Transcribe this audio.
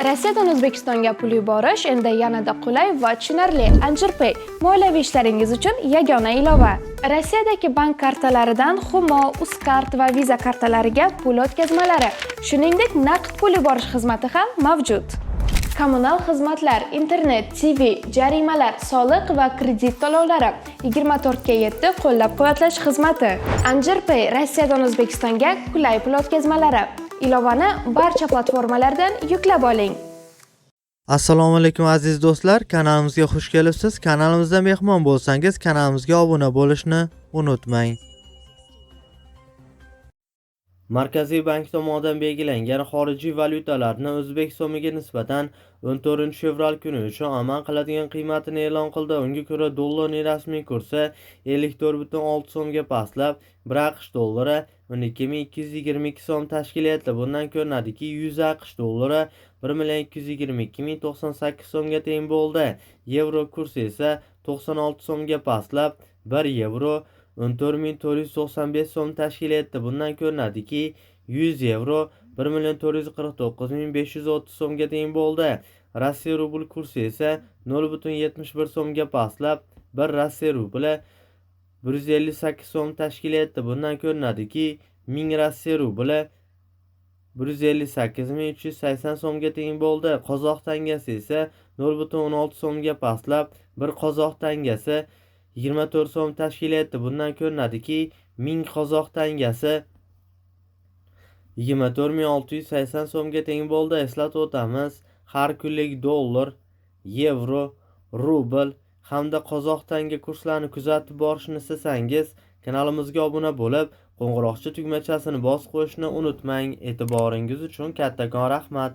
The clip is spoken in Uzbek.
Rossiyadan O'zbekistonga pul yuborish endi yanada qulay va tushunarli. Anjirpay moliyaviy ishlaringiz uchun yagona ilova. Rossiyadagi bank kartalaridan Humo, Uzkart va Visa kartalariga pul o'tkazmalari, shuningdek naqd pul yuborish xizmati ham mavjud. Kommunal xizmatlar, internet, TV, jarimalar, soliq va kredit to'lovlari 24/7 qo'llab-quvvatlash xizmati. Anjirpay Rossiyadan O'zbekistonga qulay pul o'tkazmalari. Ilovani barcha platformalardan yuklab oling. Assalomu alaykum aziz do'stlar, kanalimizga xush kelibsiz. Kanalimizda mehmon bo'lsangiz, kanalimizga obuna bo'lishni unutmang. Markaziy bank tomonidan belgilangan xorijiy valyutalarni o'zbek so'miga nisbatan 14-fevral kuni uchun amal qiladigan qiymatini e'lon qildi. Unga ko'ra dollarning rasmiy kursi 54,6 so'mga pastlab, 1 AQSh dollari 12.222 so'm tashkil etdi. Bundan ko'rinadiki, 100 AQSh dollari 1.222.098 so'mga teng bo'ldi. Yevro kursi esa 96 so'mga pastlab, 1 yevro 14.495 so'm tashkil etdi. Bundan ko'rinadiki, 100 yevro 1.449.530 so'mga teng bo'ldi. Rossiya rubl kursi esa 0.71 so'mga pastlab, 1 Rossiya rubli 158 so'm tashkil etdi. Bundan ko'rinadiki, 1000 Rossiya rubli 158.380 so'mga teng bo'ldi. Qozoq tangasi esa 0.16 so'mga pastlab, 1 qozoq tangasi 24 so'm tashkil etdi. Bundan ko'rinadiki, 1000 qozoq tangasi 24.680 so'mga teng bo'ldi. Eslatib o'tamiz, har kunlik dollar, yevro, rubl hamda qozoq tanga kurslarini kuzatib borishni istasangiz, kanalimizga obuna bo'lib, qo'ng'iroqcha tugmachasini bosib qo'yishni unutmang. E'tiboringiz uchun kattakon rahmat.